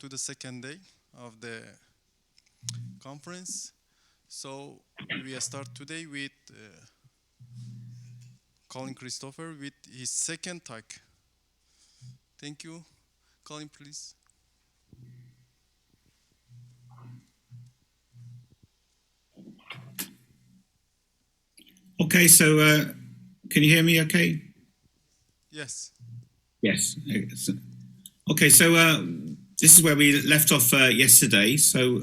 to the second day of the conference. So we start today with calling Cristopher with his second talk. Thank you. Colin, please. Okay, so can you hear me okay? Yes. Yes. Okay, so this is where we left off yesterday. So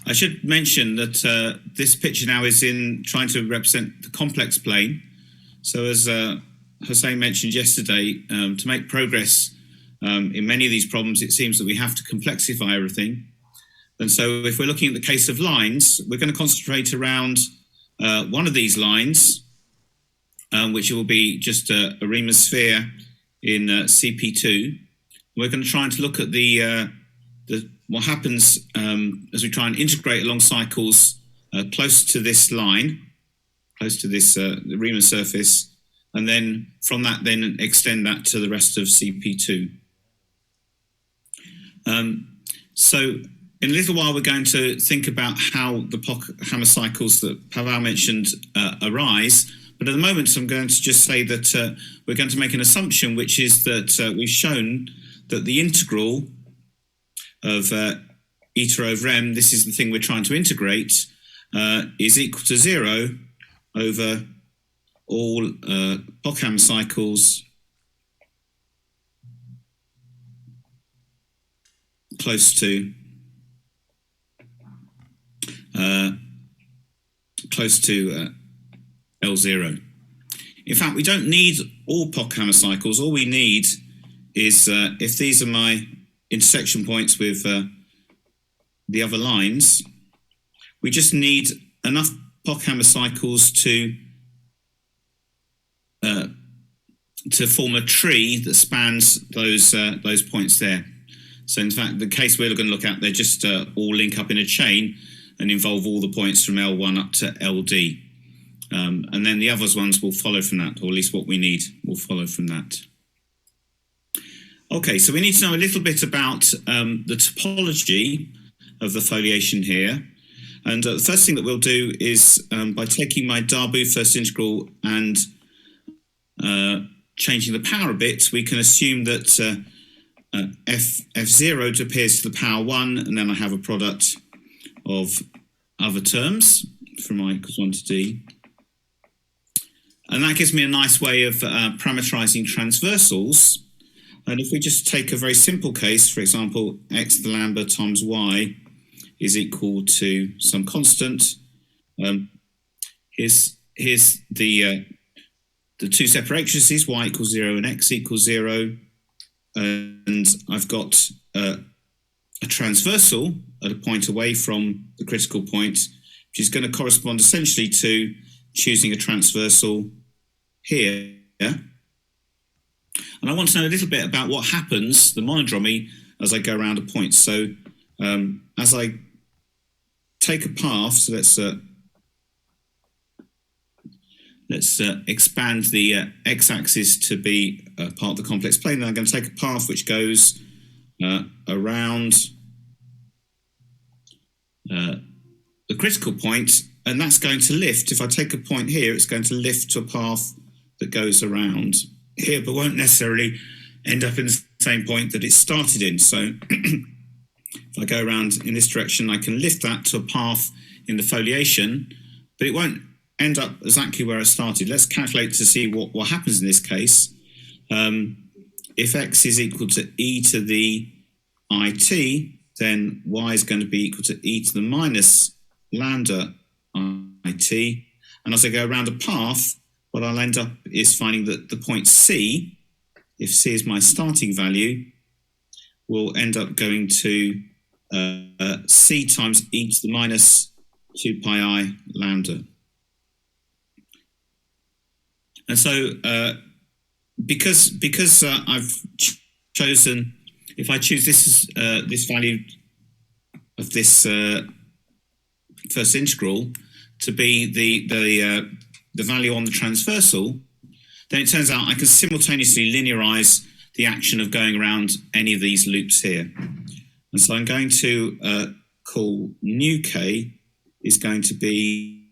I should mention that this picture now is in trying to represent the complex plane. So as Hossein mentioned yesterday, to make progress in many of these problems, it seems that we have to complexify everything. And so if we're looking at the case of lines, we're going to concentrate around one of these lines, which will be just a Riemann sphere in CP2. We're going to try and look at the what happens as we try and integrate along cycles close to this line, close to this the Riemann surface, and then from that then extend that to the rest of CP2. So in a little while we're going to think about how the Pochhammer cycles that Pavel mentioned arise. But at the moment, I'm going to just say that we're going to make an assumption, which is that we've shown that the integral of eta over m, this is the thing we're trying to integrate, is equal to 0 over all Pochhammer cycles close to L0. In fact, we don't need all Pochhammer cycles. All we need is, if these are my intersection points with the other lines, we just need enough Pochhammer cycles to form a tree that spans those points there. So in fact, the case we're going to look at, they just all link up in a chain and involve all the points from L1 up to LD. And then the other ones will follow from that, or at least what we need will follow from that. Okay, so we need to know a little bit about the topology of the foliation here. And the first thing that we'll do is by taking my Darboux first integral and changing the power a bit, we can assume that f0 appears to the power 1, and then I have a product of other terms from I equals 1 to d. And that gives me a nice way of parameterizing transversals. And if we just take a very simple case, for example, x to the lambda times y is equal to some constant. Here's the two separations, y equals 0 and x equals 0. And I've got a transversal at a point away from the critical point, which is going to correspond essentially to choosing a transversal here. And I want to know a little bit about what happens, the monodromy, as I go around a point. So as I take a path, so let's expand the x-axis to be part of the complex plane. Then I'm going to take a path which goes around the critical point, and that's going to lift. If I take a point here, it's going to lift to a path that goes around here, but won't necessarily end up in the same point that it started in. So if I go around in this direction, I can lift that to a path in the foliation, but it won't end up exactly where I started. Let's calculate to see what happens in this case. If x is equal to e to the it, then y is going to be equal to e to the minus lambda it. And as I go around a path, what I'll end up is finding that the point C, if C is my starting value, will end up going to C times e to the minus 2 pi I lambda. And so because I've chosen, if I choose this value of this first integral to be the value on the transversal, then it turns out I can simultaneously linearize the action of going around any of these loops here. And so I'm going to call new k is going to be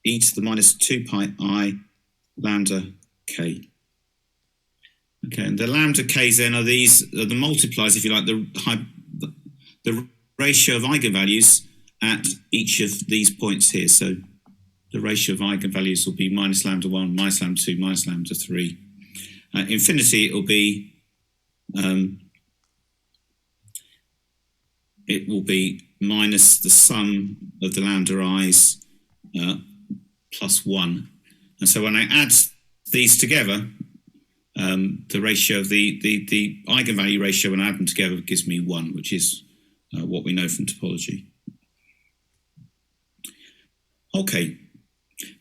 e to the minus 2 pi I lambda k. Okay, and the lambda k's then are the multipliers, if you like, the ratio of eigenvalues at each of these points here. So the ratio of eigenvalues will be minus lambda 1, minus lambda 2, minus lambda 3. Infinity, it will be minus the sum of the lambda i's plus 1. And so when I add these together, the ratio of the eigenvalue ratio, when I add them together, gives me 1, which is what we know from topology. Okay.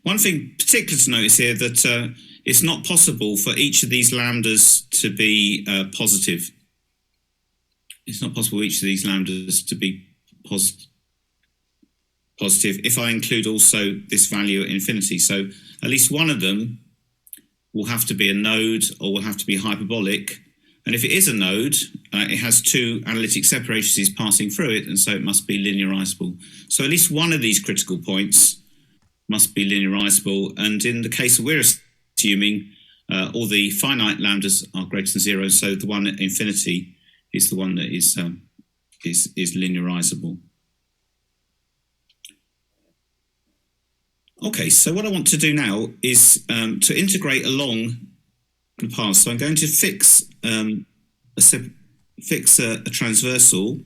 One thing particular to notice here that it's not possible for each of these lambdas to be positive. It's not possible for each of these lambdas to be positive if I include also this value at infinity. So at least one of them will have to be a node or will have to be hyperbolic. And if it is a node, it has two analytic separations passing through it, and so it must be linearizable. So at least one of these critical points must be linearizable. And in the case that we're assuming, all the finite lambdas are greater than 0, so the one at infinity is the one that is linearizable. Okay, so what I want to do now is to integrate along the path. So I'm going to fix a transversal.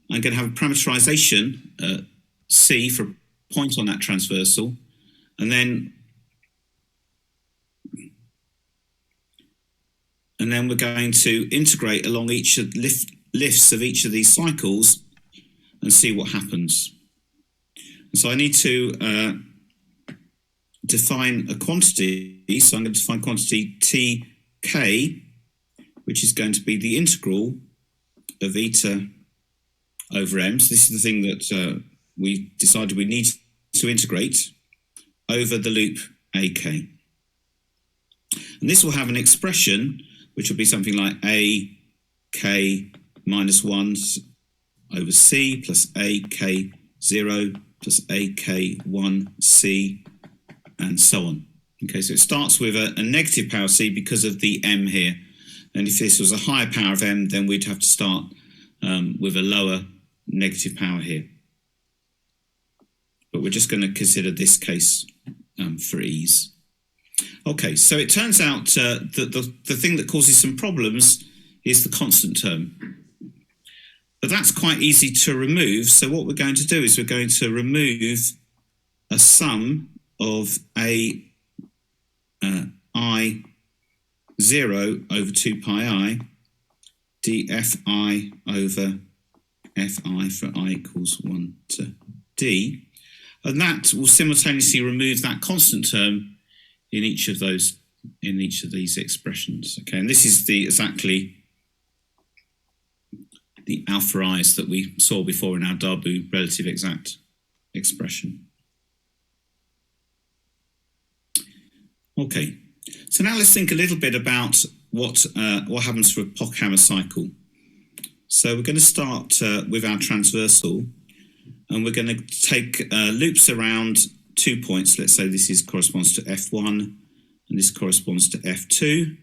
I'm going to have a parameterization C for a point on that transversal, and then we're going to integrate along each of lifts of each of these cycles and see what happens. And so I need to define a quantity. So I'm going to define quantity tk, which is going to be the integral of eta over m. So this is the thing that we decided we need to integrate over the loop ak. And this will have an expression which will be something like ak minus 1 over c plus ak 0 plus ak1c and so on. Okay, so it starts with a negative power c because of the m here. And if this was a higher power of m, then we'd have to start with a lower negative power here. But we're just going to consider this case for ease. Okay, so it turns out that the thing that causes some problems is the constant term. But that's quite easy to remove. So what we're going to do is we're going to remove a sum of I0 over 2 pi I dfi over fi for I equals 1 to d. And that will simultaneously remove that constant term in each of these expressions. Okay, and this is exactly the alpha i's that we saw before in our Darboux relative exact expression. Okay, so now let's think a little bit about what happens for a Pochhammer cycle. So we're going to start with our transversal, and we're going to take loops around 2 points. Let's say this corresponds to F1, and this corresponds to F2.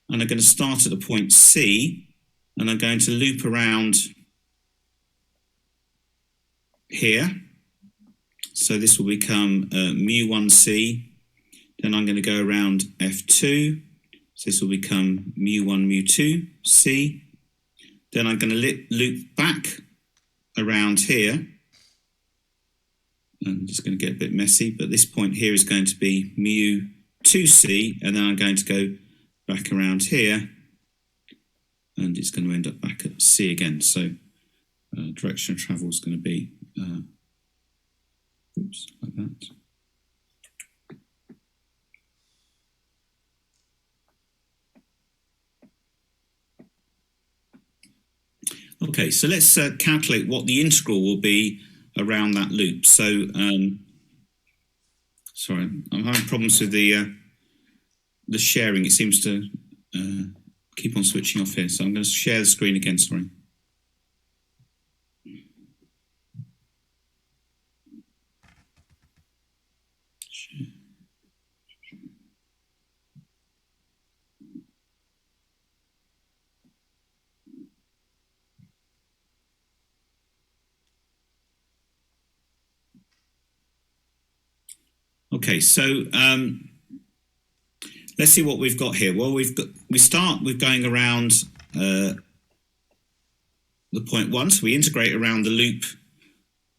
And I'm going to start at a point C, and I'm going to loop around here. So this will become mu1C. Then I'm going to go around F2. So this will become mu1, mu2C. Then I'm going to loop back around here. I'm just going to get a bit messy, but this point here is going to be mu2C, and then I'm going to go back around here, and it's going to end up back at C again. So direction of travel is going to be like that. Okay, so let's calculate what the integral will be around that loop. So, sorry, I'm having problems with the sharing. It seems to keep on switching off here. So I'm going to share the screen again, sorry. Okay, so let's see what we've got here. Well, we start with going around the point 1, so we integrate around the loop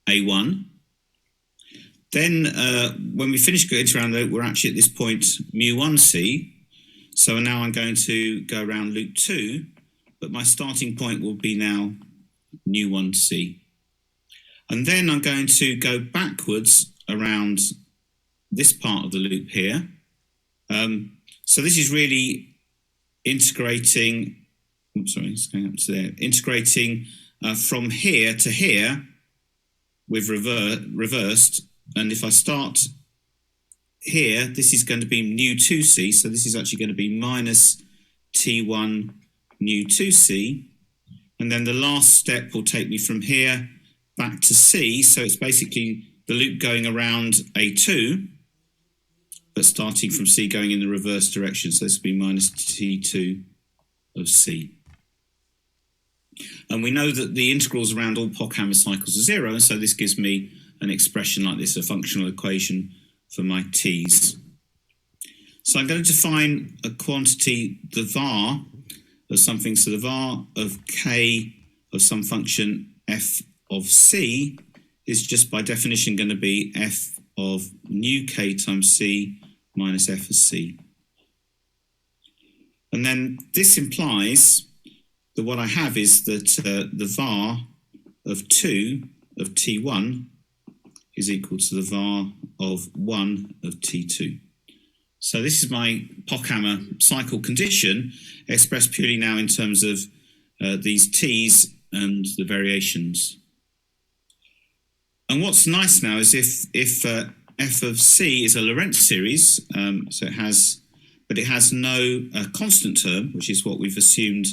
A1. Then when we finish going around the loop, we're actually at this point mu1c. So now I'm going to go around loop 2, but my starting point will be now mu1c. And then I'm going to go backwards around this part of the loop here. So this is really integrating, it's going up to there, integrating from here to here with reversed. And if I start here, this is going to be mu2c. So this is actually going to be minus t1 mu2c. And then the last step will take me from here back to c. So it's basically the loop going around A2, but starting from c going in the reverse direction. So this will be minus t2 of c. And we know that the integrals around all Pochhammer cycles are 0, and so this gives me an expression like this, a functional equation for my t's. So I'm going to define a quantity, the var of something. So the var of k of some function f of c is just by definition going to be f of nu k times c minus f of c. And then this implies that what I have is that the var of 2 of t1 is equal to the var of 1 of t2. So this is my Pochhammer cycle condition expressed purely now in terms of these t's and the variations. And what's nice now is if f of c is a Lorentz series, so it has no constant term, which is what we've assumed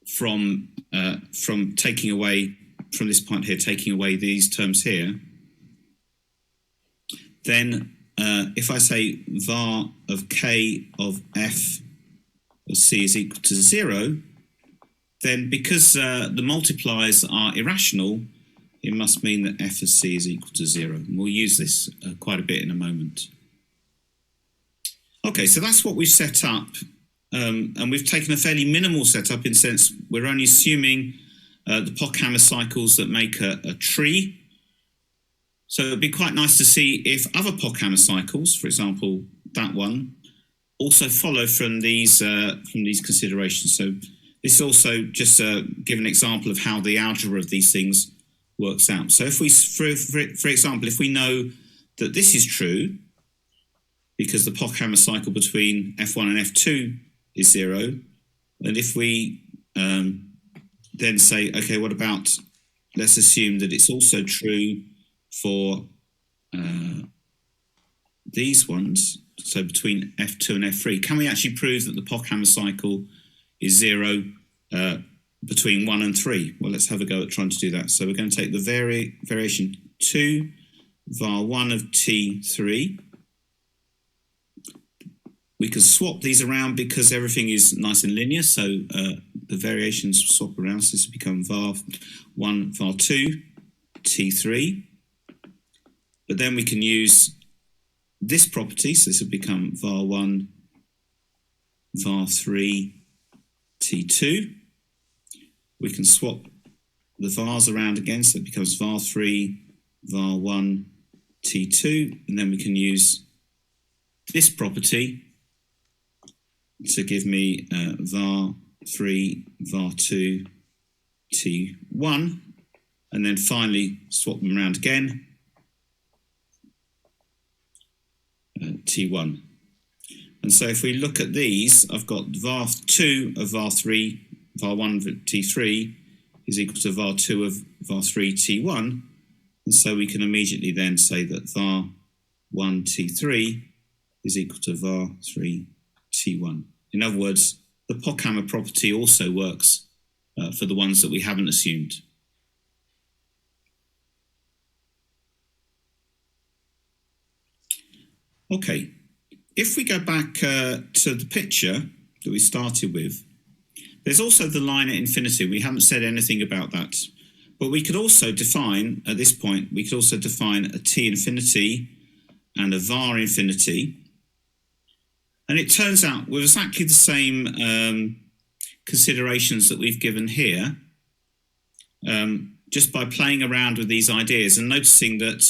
from taking away, from this point here, taking away these terms here, then if I say var of k of f of c is equal to 0, then because the multipliers are irrational, it must mean that f of c is equal to 0. And we'll use this quite a bit in a moment. Okay, so that's what we've set up. And we've taken a fairly minimal setup in the sense we're only assuming the Pochhammer cycles that make a tree. So it'd be quite nice to see if other Pochhammer cycles, for example, that one, also follow from these considerations. So this also just give an example of how the algebra of these things works out. So if we, for example, if we know that this is true, because the Pochhammer cycle between F1 and F2 is 0, and if we then say, okay, what about, let's assume that it's also true for these ones, so between F2 and F3, can we actually prove that the Pochhammer cycle is 0 between 1 and 3? Well, let's have a go at trying to do that. So we're going to take the variation 2 var 1 of t3. We can swap these around because everything is nice and linear, so the variations swap around. So this will become var 1, var 2, t3. But then we can use this property, so this will become var 1, var 3, t2. We can swap the vars around again, so it becomes var 3, var 1, t2, and then we can use this property to give me var 3, var 2, t1, and then finally swap them around again, t1. And so if we look at these, I've got var 2 of var 3, var 1 of t3 is equal to var 2 of var 3, t1. And so we can immediately then say that var 1, t3 is equal to var 3, t1. In other words, the Pochhammer property also works for the ones that we haven't assumed. Okay, if we go back to the picture that we started with, there's also the line at infinity. We haven't said anything about that, But we could also define, at this point, we could also define a t infinity and a var infinity. And it turns out with exactly the same considerations that we've given here, just by playing around with these ideas and noticing that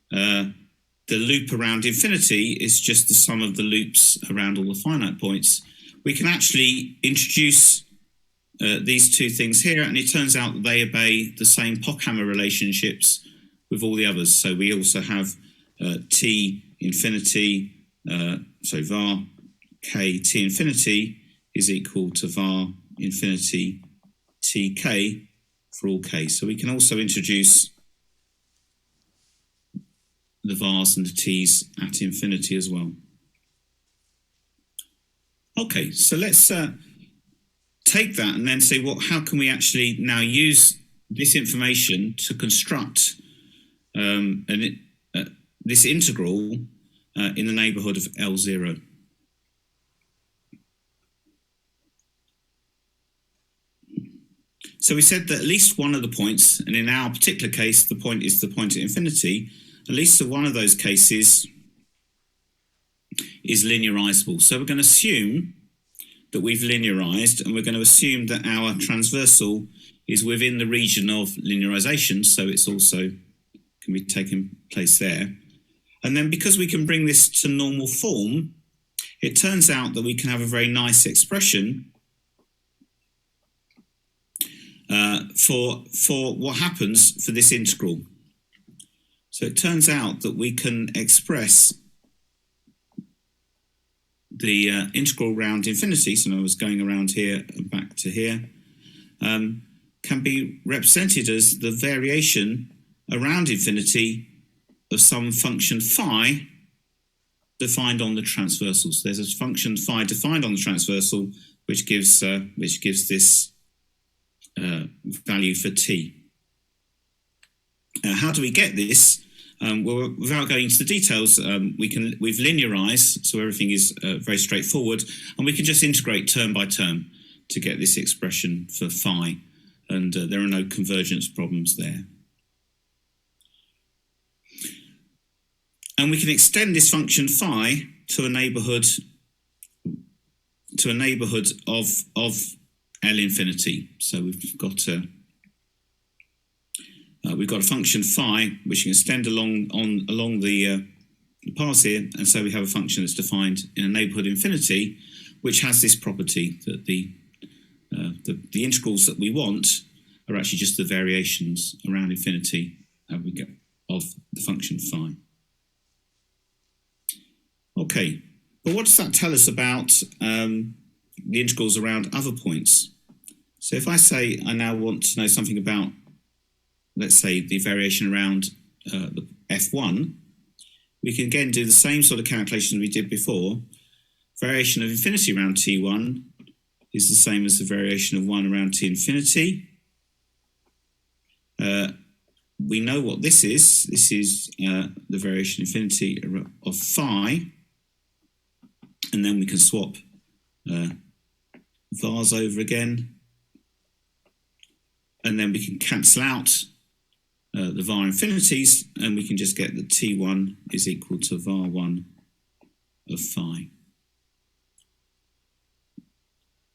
the loop around infinity is just the sum of the loops around all the finite points, we can actually introduce these two things here, and it turns out that they obey the same Pockhammer relationships with all the others. So we also have t infinity, so var k t infinity is equal to var infinity tk for all k. So we can also introduce the vars and the t's at infinity as well. Okay, so let's take that and then say, well, how can we actually now use this information to construct this integral in the neighbourhood of L0? So we said that at least one of the points, and in our particular case, the point is the point at infinity, at least one of those cases is linearizable. So we're going to assume that we've linearized, and we're going to assume that our transversal is within the region of linearization, so it's also can be taking place there. And then because we can bring this to normal form, it turns out that we can have a very nice expression for what happens for this integral. So it turns out that we can express the integral around infinity, so I was going around here and back to here, can be represented as the variation around infinity of some function phi defined on the transversal. So there's a function phi defined on the transversal which gives this value for t. How do we get this? Well, without going into the details, we've linearized, so everything is very straightforward, and we can just integrate term by term to get this expression for phi, and there are no convergence problems there. And we can extend this function phi to a neighbourhood of L infinity. So we've got a function phi which can extend along the paths here, and so we have a function that's defined in a neighbourhood infinity, which has this property that the integrals that we want are actually just the variations around infinity of the function phi. Okay, but what does that tell us about the integrals around other points? So if I say I now want to know something about, let's say, the variation around the f1, we can again do the same sort of calculation we did before. Variation of infinity around t1 is the same as the variation of 1 around t infinity. We know what this is. This is the variation infinity of phi. And then we can swap vars over again. And then we can cancel out the var infinities, and we can just get that t1 is equal to var1 of phi.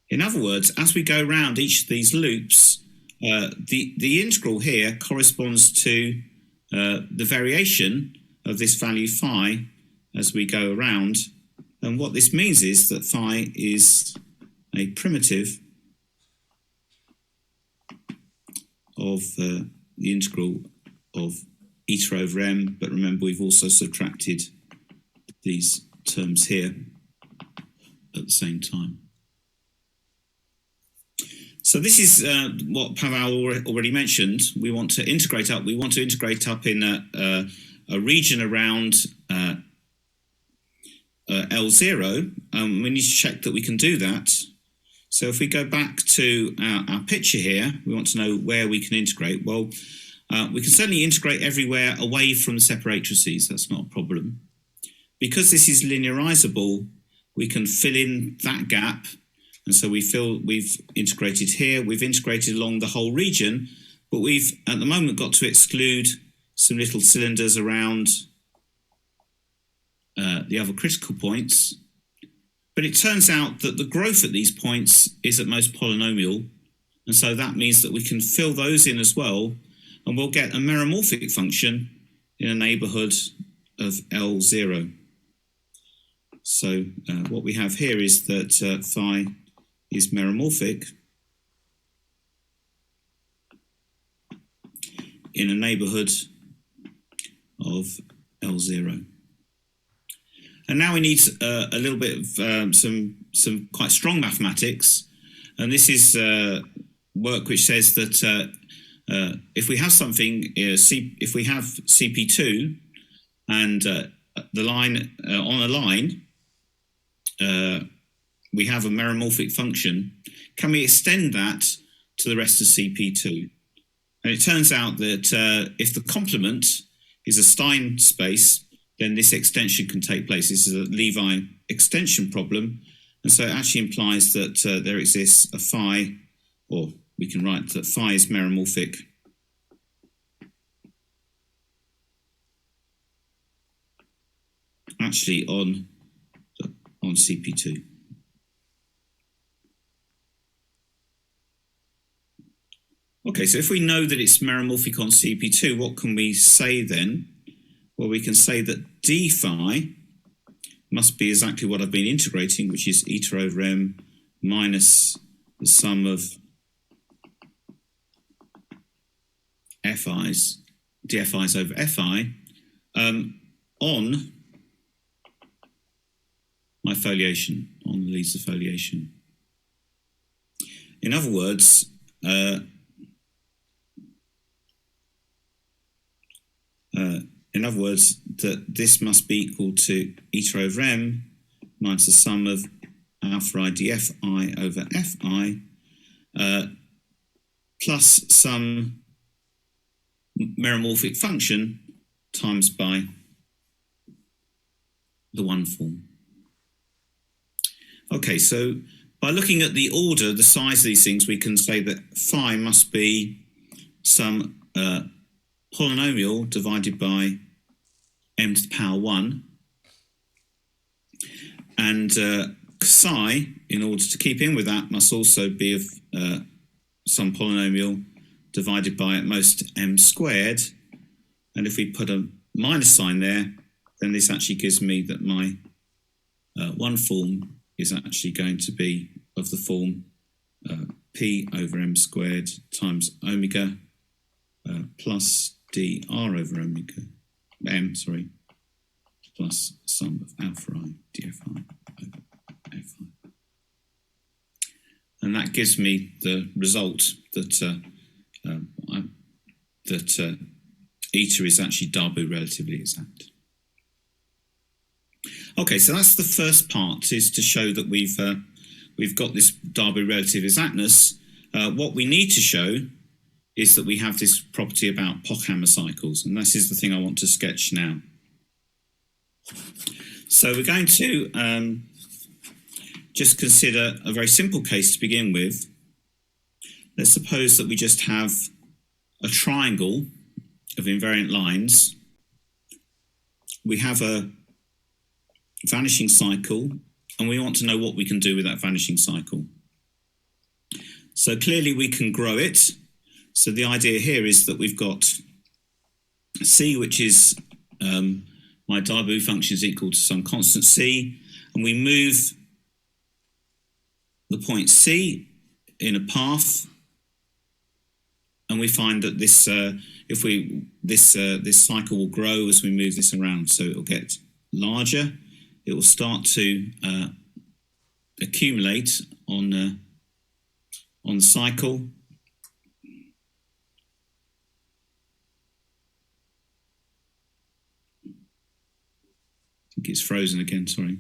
In other words, as we go around each of these loops, the integral here corresponds to the variation of this value phi as we go around. And what this means is that phi is a primitive of the integral of eta over m, but remember we've also subtracted these terms here at the same time. So this is what Pavel already mentioned. We want to integrate up. We want to integrate up in a region around L0. We need to check that we can do that. So if we go back to our picture here, we want to know where we can integrate. Well, we can certainly integrate everywhere away from the separatrices. That's not a problem. Because this is linearizable, we can fill in that gap. And so we've integrated here. We've integrated along the whole region, but we've at the moment got to exclude some little cylinders around the other critical points. But it turns out that the growth at these points is at most polynomial, and so that means that we can fill those in as well, and we'll get a meromorphic function in a neighbourhood of L0. So what we have here is that phi is meromorphic in a neighbourhood of L0. And now we need a little bit of some quite strong mathematics, and this is work which says that if we have something, if we have CP2 and the line on a line, we have a meromorphic function. Can we extend that to the rest of CP2? And it turns out that if the complement is a Stein space, then this extension can take place. This is a Levi extension problem. And so it actually implies that there exists a phi, or we can write that phi is meromorphic actually on CP2. Okay, so if we know that it's meromorphic on CP2, what can we say then? Well, we can say that d phi must be exactly what I've been integrating, which is eta over m minus the sum of fi's, dfi's over fi, on my foliation, on the leads of foliation. In other words, that this must be equal to eta over m minus the sum of alpha I dfi over fi plus some meromorphic function times by the one form. Okay, so by looking at the order, the size of these things, we can say that phi must be some polynomial divided by m to the power 1, and psi, in order to keep in with that, must also be of some polynomial divided by at most m squared, and if we put a minus sign there, then this actually gives me that my one form is actually going to be of the form p over m squared times omega plus dr over omega m, plus sum of alpha I dfi over fi. And that gives me the result that eta is actually Darboux relatively exact. Okay, so that's the first part, is to show that we've got this Darboux relative exactness. What we need to show is that we have this property about Pochhammer cycles, and this is the thing I want to sketch now. So we're going to just consider a very simple case to begin with. Let's suppose that we just have a triangle of invariant lines. We have a vanishing cycle, and we want to know what we can do with that vanishing cycle. So clearly we can grow it. So the idea here is that we've got c, which is my Darboux function is equal to some constant c, and we move the point c in a path, and we find that this this cycle will grow as we move this around. So it will get larger. It will start to accumulate on the cycle. I think it's frozen again, sorry.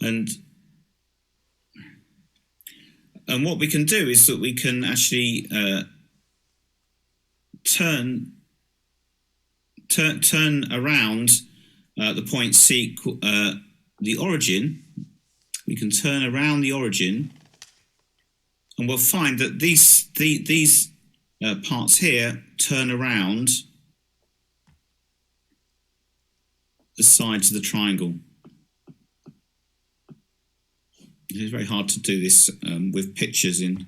And what we can do is that we can actually turn turn around the point C, the origin, we can turn around the origin, and we'll find that these parts here turn around the sides of the triangle. It's very hard to do this with pictures in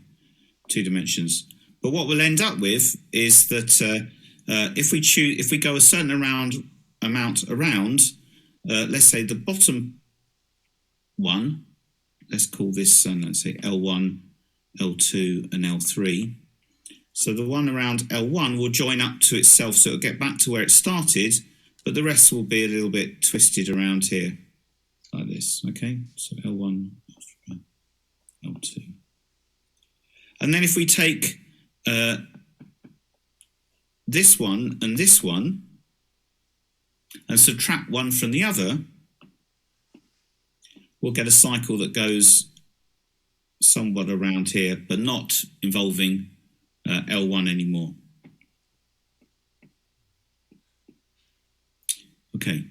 2 dimensions. But what we'll end up with is that if we go a certain amount around, let's say the bottom one, let's call this, let's say L1, L2, and L3. So the one around L1 will join up to itself, so it'll get back to where it started, but the rest will be a little bit twisted around here, like this, okay? So L1, L2. And then if we take this one and subtract one from the other, we'll get a cycle that goes somewhat around here, but not involving L1 anymore. Okay,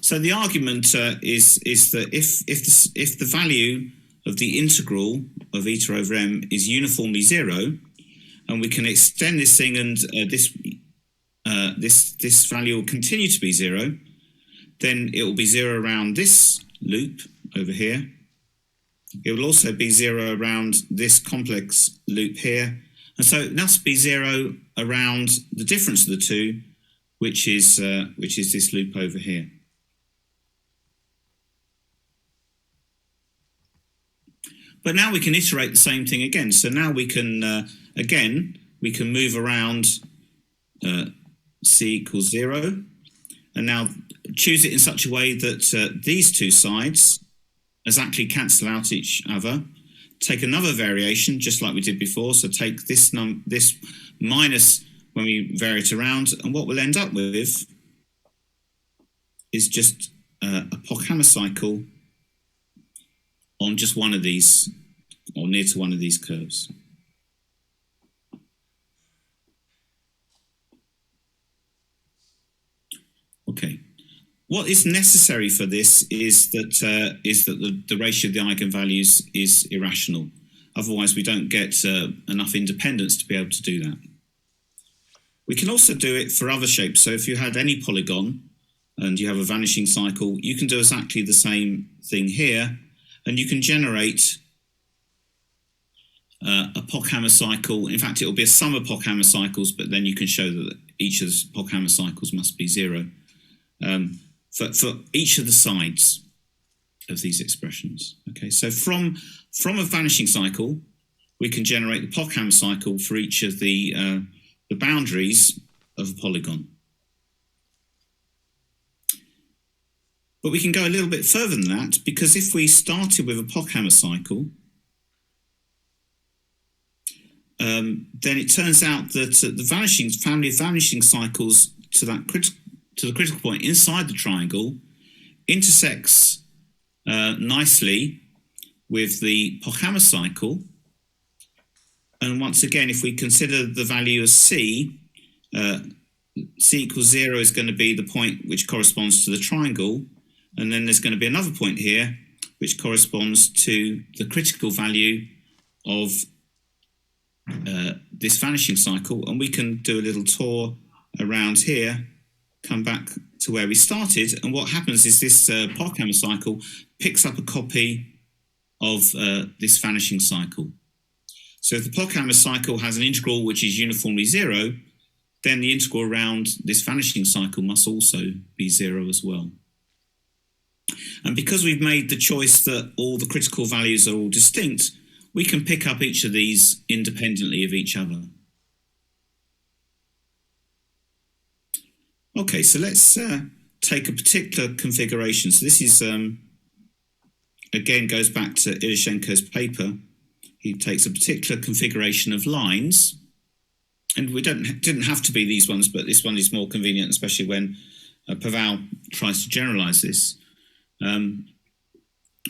so the argument is that if the value of the integral of eta over m is uniformly 0, and we can extend this thing, and this value will continue to be 0, then it will be 0 around this loop over here. It will also be 0 around this complex loop here, and so it must be 0 around the difference of the two, which is this loop over here. But now we can iterate the same thing again. So now we can, again, we can move around c equals 0, and now choose it in such a way that these two sides exactly cancel out each other. Take another variation, just like we did before. So take this minus when we vary it around, and what we'll end up with is just a Pochhammer cycle on just one of these, or near to one of these curves. Okay. What is necessary for this is that the ratio of the eigenvalues is irrational. Otherwise, we don't get enough independence to be able to do that. We can also do it for other shapes. So if you had any polygon and you have a vanishing cycle, you can do exactly the same thing here, and you can generate a Pochhammer cycle. In fact, it will be a sum of Pochhammer cycles, but then you can show that each of the Pochhammer cycles must be 0 for each of the sides of these expressions. Okay, so from a vanishing cycle, we can generate the Pochhammer cycle for each of the boundaries of a polygon. But we can go a little bit further than that, because if we started with a Pochhammer cycle, then it turns out that the family of vanishing cycles to the critical point inside the triangle intersects nicely with the Pochhammer cycle. And once again, if we consider the value as c equals 0 is going to be the point which corresponds to the triangle, and then there's going to be another point here which corresponds to the critical value of this vanishing cycle, and we can do a little tour around here, come back to where we started, and what happens is this Pochhammer cycle picks up a copy of this vanishing cycle. So if the Pochhammer cycle has an integral which is uniformly 0, then the integral around this vanishing cycle must also be 0 as well. And because we've made the choice that all the critical values are all distinct, we can pick up each of these independently of each other. Okay, so let's take a particular configuration. So this is, again, goes back to Ilyushenko's paper. He takes a particular configuration of lines, and we didn't have to be these ones, but this one is more convenient, especially when Paval tries to generalize this.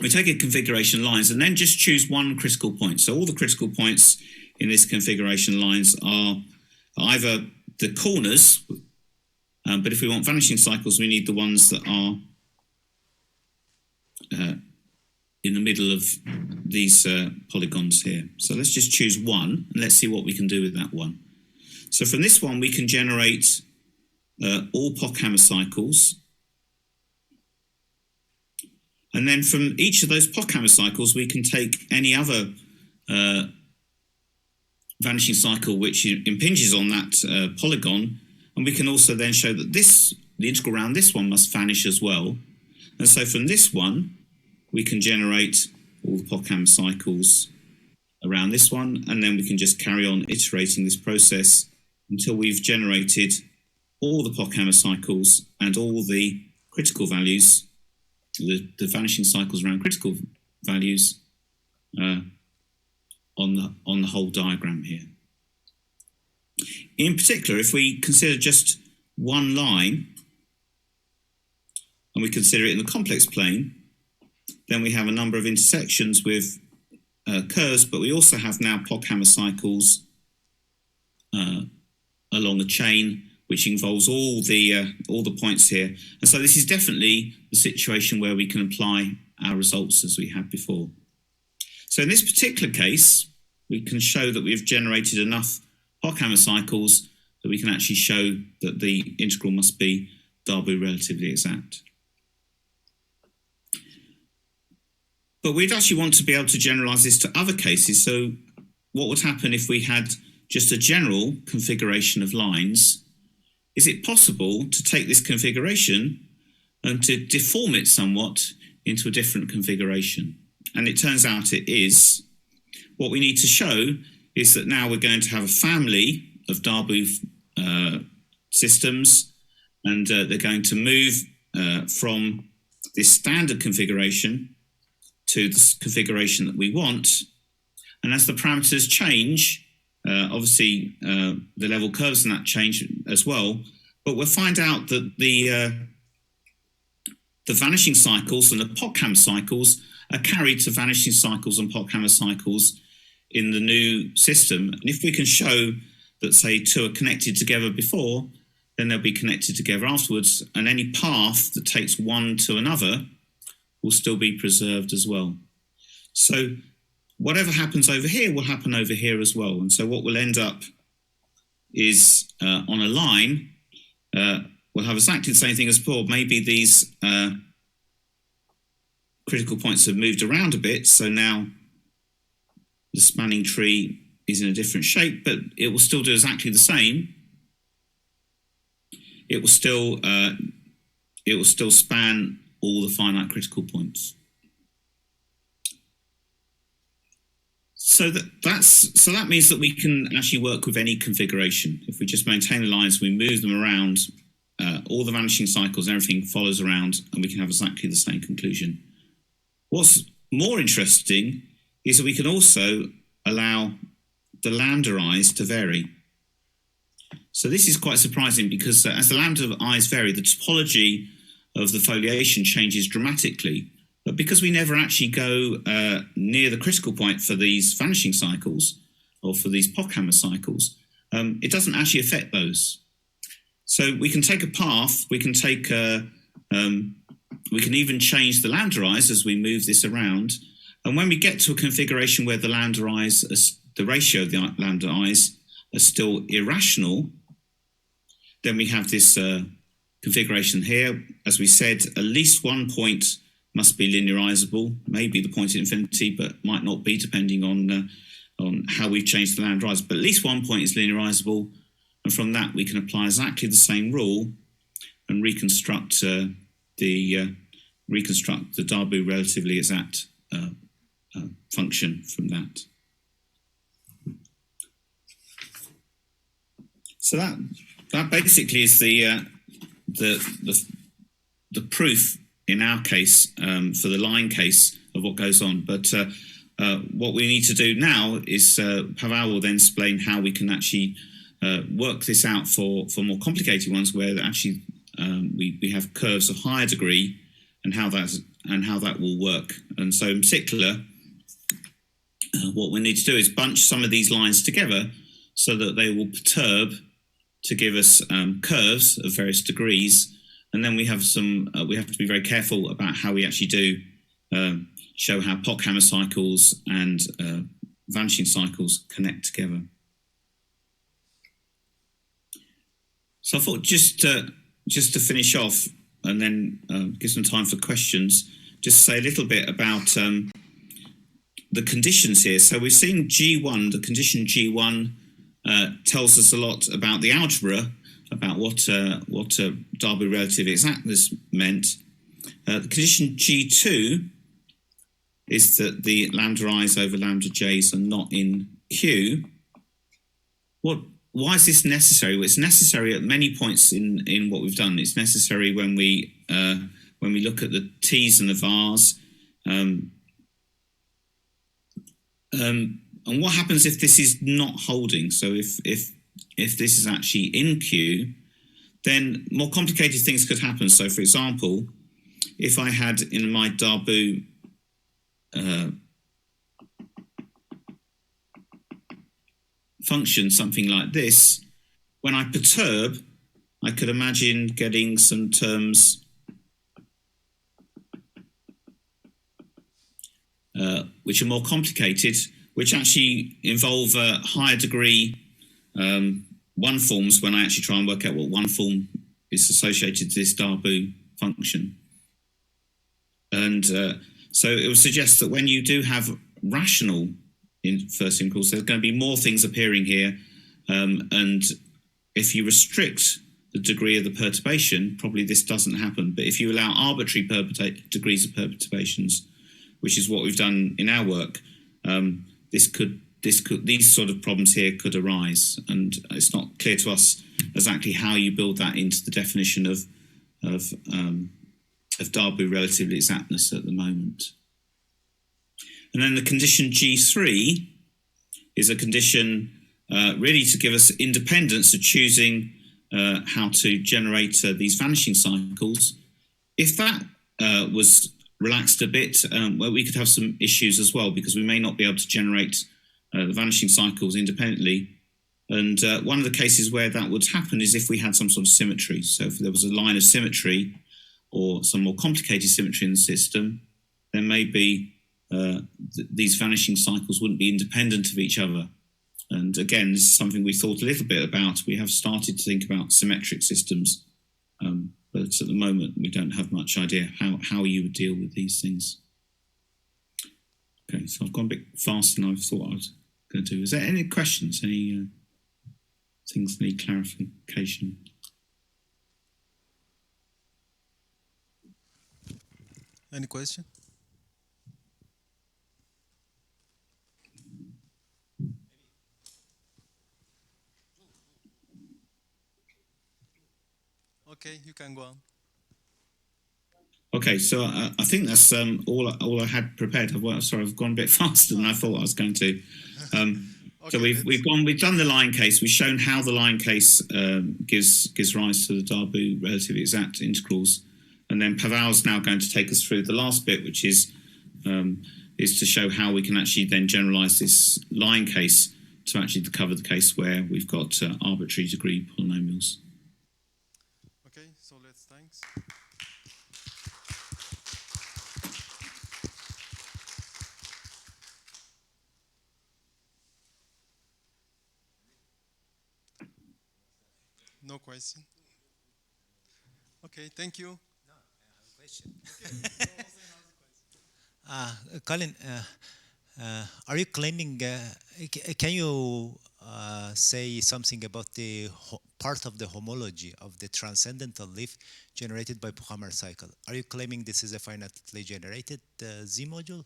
We take a configuration of lines and then just choose one critical point. So all the critical points in this configuration lines are either the corners But if we want vanishing cycles, we need the ones that are in the middle of these polygons here. So let's just choose one, and let's see what we can do with that one. So from this one, we can generate all Pochhammer cycles. And then from each of those Pochhammer cycles, we can take any other vanishing cycle which impinges on that polygon, and we can also then show that the integral around this one must vanish as well. And so from this one, we can generate all the Pochhammer cycles around this one, and then we can just carry on iterating this process until we've generated all the Pochhammer cycles and all the critical values, the vanishing cycles around critical values on the whole diagram here. In particular, if we consider just one line, and we consider it in the complex plane, then we have a number of intersections with curves, but we also have now Pochhammer cycles along a chain, which involves all the points here. And so this is definitely the situation where we can apply our results as we had before. So in this particular case, we can show that we've generated enough Pochhammer cycles that we can actually show that the integral must be Darboux relatively exact. But we'd actually want to be able to generalize this to other cases. So what would happen if we had just a general configuration of lines? Is it possible to take this configuration and to deform it somewhat into a different configuration? And it turns out it is. What we need to show is that now we're going to have a family of Darboux systems, and they're going to move from this standard configuration to the configuration that we want. And as the parameters change, obviously the level curves in that change as well, but we'll find out that the vanishing cycles and the Pochhammer cycles are carried to vanishing cycles and Pochhammer cycles in the new system. And if we can show that, say, two are connected together before, then they'll be connected together afterwards, and any path that takes one to another will still be preserved as well. So whatever happens over here will happen over here as well. And so what we'll end up is on a line, we'll have exactly the same thing as before. Maybe these critical points have moved around a bit, so now the spanning tree is in a different shape, but it will still do exactly the same. It will still span all the finite critical points. So that means that we can actually work with any configuration. If we just maintain the lines, we move them around, all the vanishing cycles, everything follows around, and we can have exactly the same conclusion. What's more interesting is that we can also allow the lambda i's to vary. So this is quite surprising because as the lambda i's vary, the topology of the foliation changes dramatically. But because we never actually go near the critical point for these vanishing cycles or for these Pochhammer cycles, it doesn't actually affect those. So we can take a path, we can take, we can even change the lambda i's as we move this around. And when we get to a configuration where the lambda i's, the ratio of the lambda i's are still irrational, then we have this configuration here. As we said, at least one point must be linearizable, maybe the point at infinity, but might not be depending on how we've changed the lambda i's. But at least one point is linearizable, and from that we can apply exactly the same rule and reconstruct the Darboux relatively exact function from that. So that basically is the proof in our case for the line case of what goes on. But what we need to do now is Pavel will then explain how we can actually work this out for more complicated ones where actually we have curves of higher degree and how that will work. And so in particular, what we need to do is bunch some of these lines together so that they will perturb to give us curves of various degrees, and then we have some. We have to be very careful about how we actually do show how Pochhammer cycles and vanishing cycles connect together. So I thought just to finish off and then give some time for questions, just say a little bit about the conditions here. So we've seen G1, the condition G1 tells us a lot about the algebra, about what Darboux relative exactness meant. The condition G2 is that the lambda i's over lambda j's are not in Q. Why is this necessary? Well, it's necessary at many points in what we've done. It's necessary when we look at the T's and the V's. And what happens if this is not holding? So if this is actually in Q, then more complicated things could happen. So for example, if I had in my Darboux function something like this, when I perturb, I could imagine getting some terms which are more complicated, which actually involve higher degree one forms when I actually try and work out what one form is associated to this Darboux function. And so it would suggest that when you do have rational in first impulse, there's going to be more things appearing here. And if you restrict the degree of the perturbation, probably this doesn't happen. But if you allow arbitrary degrees of perturbations, which is what we've done in our work, these sort of problems here could arise. And it's not clear to us exactly how you build that into the definition of Darboux relative exactness at the moment. And then the condition G3 is a condition really to give us independence of choosing how to generate these vanishing cycles. If that was relaxed a bit, well, we could have some issues as well, because we may not be able to generate the vanishing cycles independently. And one of the cases where that would happen is if we had some sort of symmetry. So if there was a line of symmetry or some more complicated symmetry in the system, then maybe these vanishing cycles wouldn't be independent of each other. And again, this is something we thought a little bit about. We have started to think about symmetric systems, but at the moment we don't have much idea how you would deal with these things. Okay, so I've gone a bit faster than I thought I was going to do. Is there any questions, any things need clarification? Any question? Okay, you can go on. Okay, so I think that's all I had prepared. Sorry, I've gone a bit faster than I thought I was going to. Okay, so we've done the line case. We've shown how the line case gives rise to the Darboux relative exact integrals, and then Pavel's now going to take us through the last bit, which is to show how we can actually then generalize this line case to actually cover the case where we've got arbitrary degree polynomials. Okay, so thanks. No question. Okay, thank you. No, I have a question. Colin, are you claiming, can you say something about the part of the homology of the transcendental leaf generated by Pochhammer cycle? Are you claiming this is a finitely generated Z module?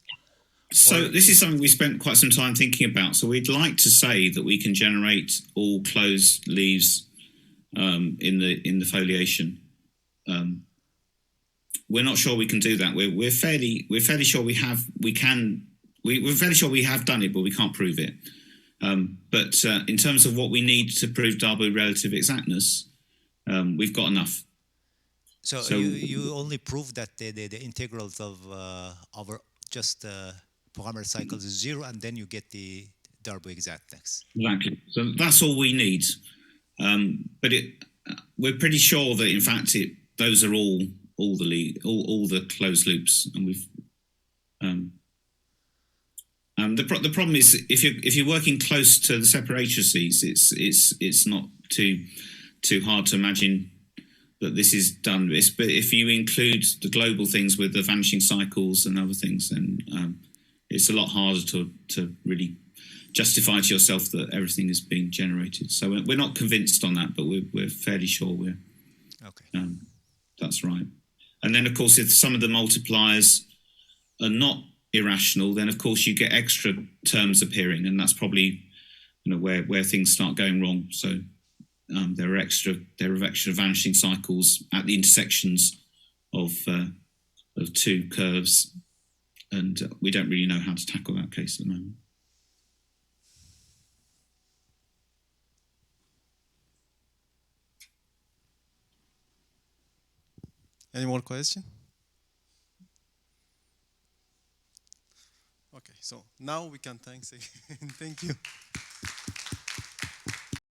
So this is something we spent quite some time thinking about. So we'd like to say that we can generate all closed leaves in the foliation. We're not sure we can do that. We're fairly sure we're fairly sure we have done it, but we can't prove it. But in terms of what we need to prove Darboux relative exactness, we've got enough. So you only prove that the integrals of over just Pochhammer cycles is 0, and then you get the Darboux exactness. Exactly. So that's all we need. But we're pretty sure that in fact those are all the closed loops, and we've the problem is if you're working close to the separatrices, it's not too hard to imagine that this is done. But if you include the global things with the vanishing cycles and other things, then it's a lot harder to really justify to yourself that everything is being generated. So we're not convinced on that, but we're fairly sure that's right. And then, of course, if some of the multipliers are not irrational, then of course you get extra terms appearing, and that's probably where things start going wrong. So there are extra vanishing cycles at the intersections of two curves, and we don't really know how to tackle that case at the moment. Any more questions? Okay, so now we can thank you.